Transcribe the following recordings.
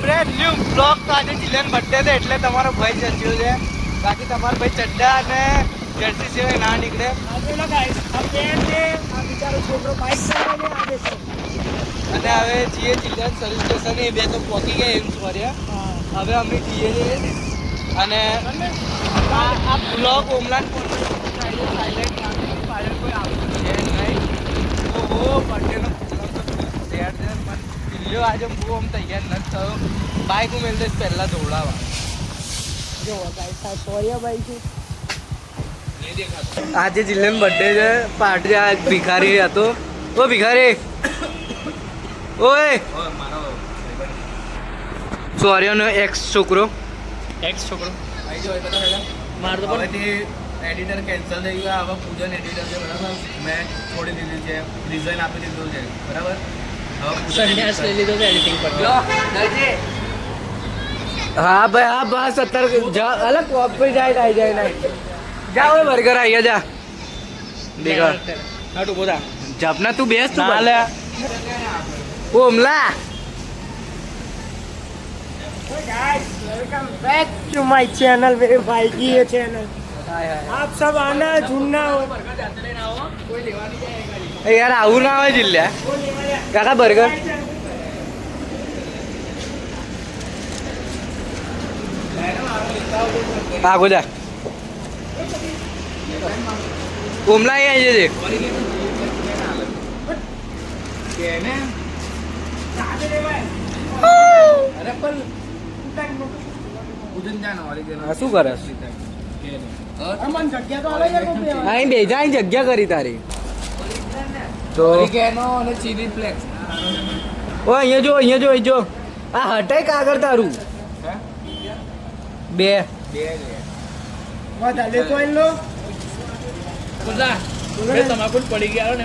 Brand new blog. તો આજે જિલ્લાન birthday છે એટલે તમારો ભાઈ જચ્યો છે. બાકી તમારો ભાઈ ચડ્ડા અને જર્સી સિવાય ના નીકળે. અને હવે જઈએ જિલ્લાન સર્વિસ સ્ટેશન. એ બે તો પહોંચી ગયા એમ ફર્યા. હવે અમે જઈએ છીએ અને આ બ્લોગ ઓમલાન સાયલેન્ટ પાછળ કોઈ આવતું છે નહીં. તો બર્થડેનો પ્રોગ્રામ તો તૈયાર છે પણ દિલ્હીઓ આજે બહુ આમ તૈયાર નથી થયો. બાઇક હું મેળ દઈશ પહેલાં દોડાવવા. આજે જિલ્લાનો બર્થડે છે. પાર્ટી આ ભિખારી હતો. ઓ ભિખારી ઓય સોર્યાનો એક્સ છોકરો મારે તો એડિટર કેન્સલ થઈ ગયું. હવે પૂજન એડિટર છે બરાબર. મેં છોડી દીધું છે. રિઝાઇન આપી દીધું છે બરાબર. સંન્યાસ લઈ લીધો છે એડિટિંગ પર. હા ભાઈ હા બસ અત્યારે અલગ કોપી જાય આવી જાય નહીં. જા હવે બર્ગર આવી જા દેખા હાટું બોલા જપના તું બેસ તું લે ઓમલા. Welcome back to my channel मेरे भाई की ये चैनल. आप सब आना जुड़ना हो. यार आવું ના આવે જિલ્લા કાકા બર્ગર. આગો જા ઓમલા આવી જજે. શું કરે અહીં બે જા જગ્યા કરી તારી તો ઓ અહીંયા જો અહીં જો આ હટાય કાગળ તારું બે તમાકુ પડી ગયા ને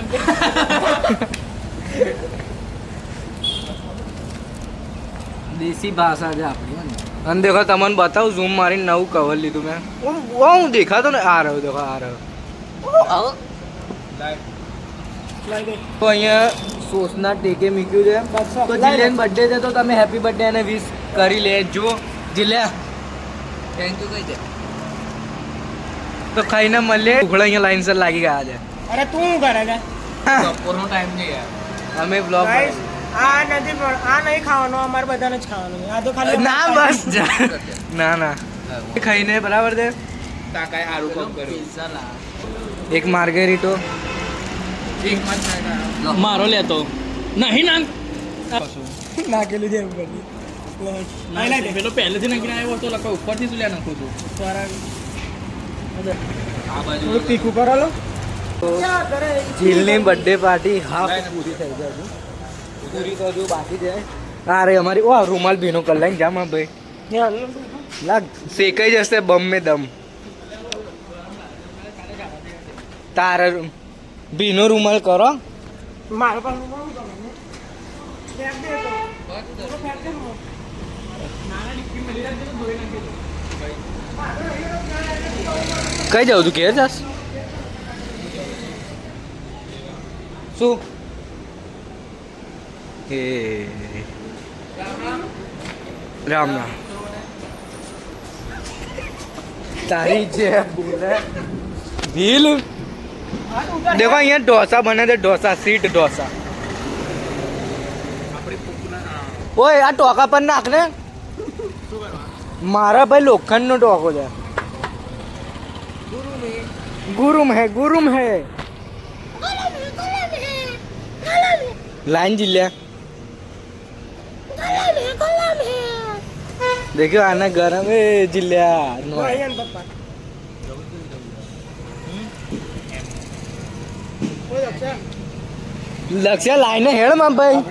દેશી ભાષા છે આપણી. અને દેખો તમને બતાવું ઝૂમ મારીને નવું કવર લીધું મેં. હું દેખાતો ને આ રહ્યો દેખો આ રહ્યો. તો અહીંયા સોસના ટેકે મૂક્યું છે. તો જિલ્લાનો બર્થડે છે તો તમે હેપી બર્થડે અને વિશ કરી લેજો. જિલ્લા થેન્ક યુ કહી દે. તો ખાઈને મળીએ. ઉખડા અહીંયા લાઈનસર લાગી ગયા છે. અરે તું શું કરે છે? બપોરનો ટાઈમ છે યાર. અમે બ્લોગ આ નથી આ નહીં ખાવાનું અમારે બધાને જ ખાવાનું. આ તો ખાલી ના બસ ના ખાઈને બરાબર છે. એક માર્ગેરીટો મારો લેતો નહીં ના નાખેલું છે ઉપર પેલો પહેલેથી નાખીને આવ્યો તો લખો ઉપરથી જ લે નાખું છું. થોડું તીખું કરો લો. જીલની બર્થડે પાર્ટી હાફ પૂરી થઈ જાય છે. પૂરી તો હજુ બાકી છે. અરે અમારી ઓ રૂમાલ ભીનો કર લઈને જામા ભાઈ લાગ શેકાઈ જશે બમ મે દમ. તારે ભીનો રૂમાલ કરો. મારો પાસે કઈ જાઉં તું ઘેર જાસ શું એ રામ રામ તારી જે બોલે ભીલ. દેખો અહીંયા ઢોસા બને છે. ઢોસા સીટ ઢોસા. ઓય આ ટોકા પર નાખ ને. મારા ભાઈ લોખંડનો ટોકો છે. ગુરુમ હે લાઈન જિલ્લા દેખ્યો આના ગરમ એ જિલ્લા લક્ષ્ય લાઈને હેડ માં ભાઈ.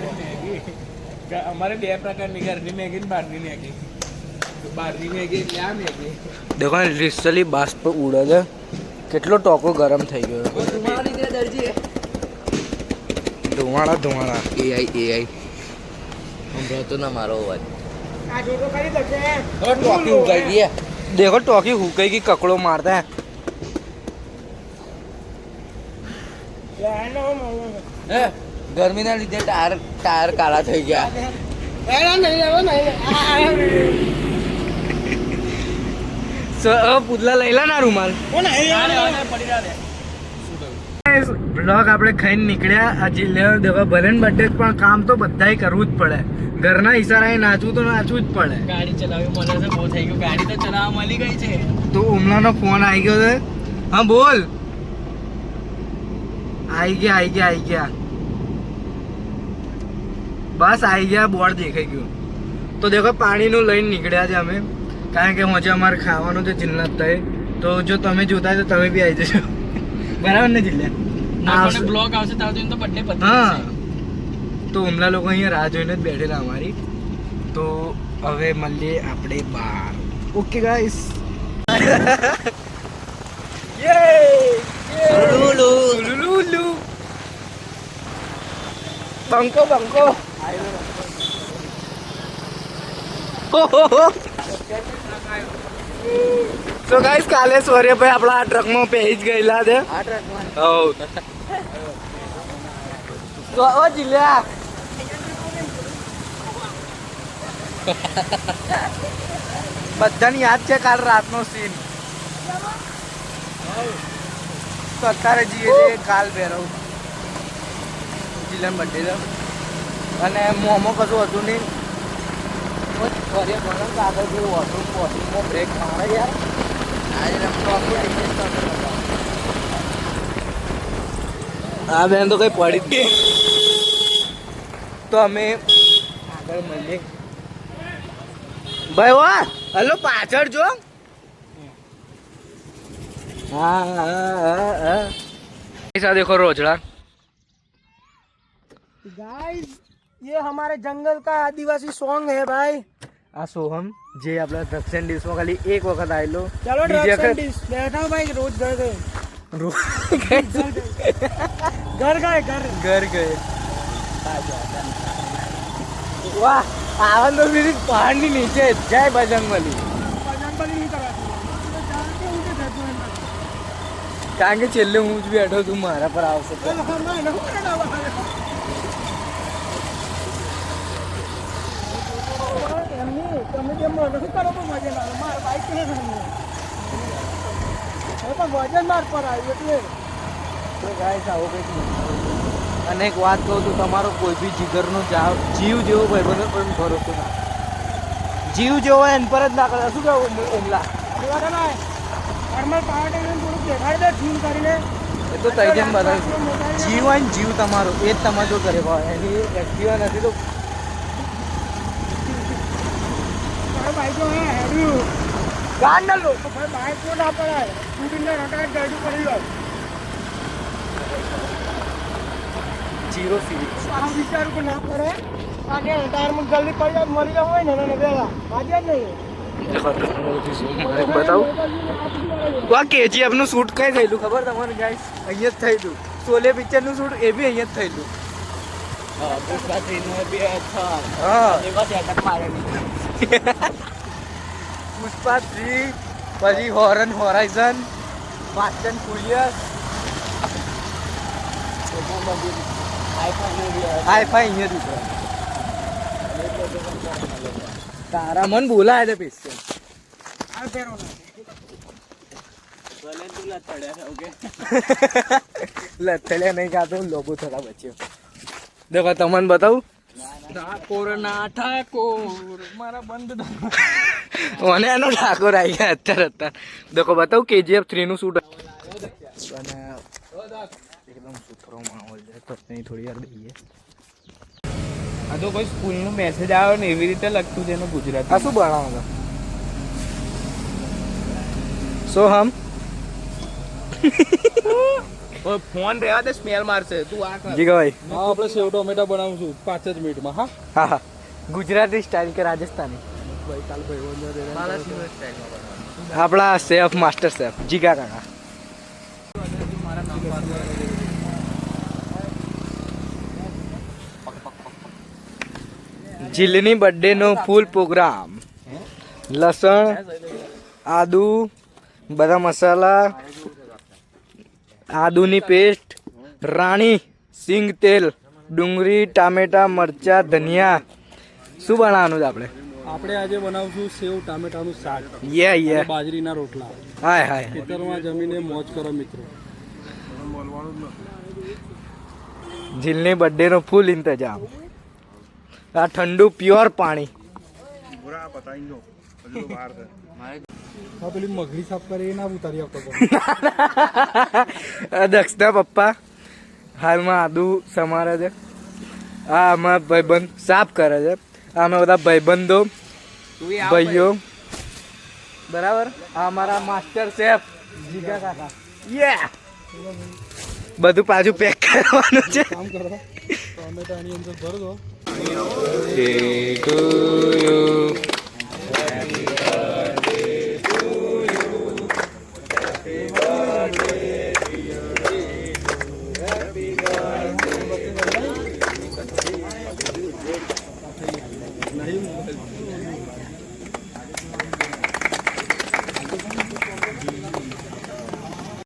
અમારે બે પ્રકારની ઘરની મેગી ને બહારની મેગી. બહારની મેગી એટલે આ મેગી. દેખો લિસ્ટલી બાષ્પ ઉડે છે. કેટલો ટોકો ગરમ થઈ ગયો. ધુવાણા એઆઈ સંભળાતો ના મારો અવાજ. આ જોતો કરી દે. ટોકી ઉગાઈ ગઈ. देखो टॉकी हुकई की ककड़ो मारता है। गर्मी ना लीधे टायर काला થઈ ગયા। પુતલા લઈ લે ના રૂમાલ. બ્લોગ આપણે ખાઈને નીકળ્યા. આ જિલ્લા દવા ભલે ને બર્થડે પણ કામ તો બધાય કરવું જ પડે. ઘરના ઈશારાએ નાચવું તો નાચવું જ પડે. ગાડી ચલાવી મને છે બહુ થઈ ગયું. ગાડી તો ચલાવવા મળી ગઈ છે. તો ઉમલાનો ફોન આવી ગયો છે. હા બોલ. આવી ગયા બસ આવી ગયા. બોર્ડ દેખાઈ ગયું. તો દેખો પાણીનું લઈને નીકળ્યા છે અમે, કારણ કે હજુ અમારે ખાવાનું તો ચિલ્લત થાય. તો જો તમે જોતા હોય તો તમે બી આવી જશો. બરાબર ને જિલ્લા? બ્લોગ આવશે તાર તો બર્થડે પતી હા. તો ઉમલા લોકો અહીંયા રાહ જોઈને જ બેઠેલા અમારી. તો હવે મળીએ આપણે બહાર. Okay guys. બંકો તો ગાઈસ કાલે સૂર્યભાઈ આપણા આ ટ્રકમાં પહેરી જ ગયેલા છે. તો ઓ જિલ્લા બધાને યાદ છે કાલ રાતનો સીન. તો અત્યારે જઈએ કાલ ભેરવ જિલ્લાનો બર્થડે અને મોમો કશું હતું નહીં. ઘરે ભણો તો આગળ જેવું વોશરૂમમાં બ્રેક મારે યાર. હા બેન તો કઈ પડી જ ગઈ. તો અમે આગળ મળીએ ભાઈ. વાહ હલો પાછળ જો. हाँ ऐसा देखो रोजड़ा. गाइस ये हमारे जंगल का आदिवासी सॉन्ग है भाई. આ સોહમ જે આપણા દક્ષિણ ડિશમાં ખાલી એક વખત આવેલો. चलो ड्रग्स डिश बैठा भाई रोज घर गए घर गए વાહ આવન તો ફિર પહાડ ની નીચે જય બજરંગબલી. કારણ કે છેલ્લે હું જ બેઠો છું, મારા પર આવશે તો. તમે જેમ નથી કરો તો મજા ના આવે. મારા બાઈક ને વજન માર પર આવ્યું એટલે તો ગાઈસ આવો કંઈક. અને એક વાત કહું તો તમારો કોઈ બી જીગરનો જીવ જેવો ભાઈબંધો પર ભરોસો ના. જીવ જેવો હોય એન પર જ ના કરે. શું કહું ઓમલા? નોર્મલ પાવર ટેકન થોડુંક દેખાડી દે ઝૂમ કરીને. એ તો તઈ જેમ બધા જીવ હોય ને જીવ તમારો એ જ તમારે જો કરે ભાઈ. એની એક્ટિવા નથી તો બાઈક હેડ્યું ગાંડ ના લો. ભાઈ બાઈક તો ના પડાય. સ્કૂટીને રટાટ ગાડી પડી જાય. 0 સીરીઝ આ વિચાર કે ના પડે. આગે રિટાયરમેન્ટ જલ્દી પડી જાય મરી જાય હોય ને એને બેલા આજે જ નહીં. બતાવું તો આ KGF નું શૂટ કઈ થયેલું ખબર તમને ગાઈસ? અહીંયા જ થયેલું. શોલે પિક્ચર નું શૂટ એ બી અહીંયા જ થયેલું. પુષ્પા 3 પછી હોરન હોરાઇઝન વાચન કુલિયસ હાઈફાઈ અહીંયા દીધો. તારા મન બોલાય છે પીસ આ ફેરો લથડ્યા નહીં કાતો લોગો થતા બચ્યો. દેખો તમને બતાવું ઠાકોર મારા બંધ અને એનો ઠાકોર આવી ગયા અત્યારે. દેખો બતાવું KGF 3 નું શૂટ. અને એકદમ સુથરો માહોલ છે. પત્ની થોડી વાર દઈએ. આ તો કોઈ સ્કૂલ નો મેસેજ આવ્યો ને એવી રીતે લખતું છે એનું ગુજરાતી. આ શું બનાવો સો હમ ફોન રહેવા દે સ્મેલ મારશે તું આ કર. જી ભાઈ હા આપણે સેવ ટોમેટા બનાવશું 5 જ મિનિટમાં. હા હા હા ગુજરાતી સ્ટાઇલ કે રાજસ્થાની? આપણા શેફ માસ્ટર શેફ જીગા કાકા. જીલની બર્થડે નો ફૂલ પ્રોગ્રામ. લસણ, આદુ, બધા મસાલા, આદુની પેસ્ટ, રાણી, સિંગ તેલ, ડુંગળી, ટામેટા, મરચા, ધનિયા. શું બનાવવાનું છે આપણે? આપણે આજે બનાવશું સેવ ટામેટાનું શાક યે યે અને બાજરીના રોટલા હાય હાય ખેતરમાં જમીને મોજ કરો મિત્રો. જીલની બર્થડે નો ફૂલ ઇંતજામ. આ ઠંડુ પ્યોર પાણી. હા પેલી મગરી સાફ કરી એ ના ઉતારી આપતો આ દક્ષના પપ્પા હાલમાં આદુ સમારે છે. આ અમારા ભાઈબંધ સાફ કરે છે. આ અમે બધા ભાઈબંધો ભાઈઓ બરાબર. આ અમારા માસ્ટર શેફ જીગા કાકા. યે બધું પાછું પેક કરવાનું છે. કામ કરો ટમેટાની અંદર ભર દો. Happy to you.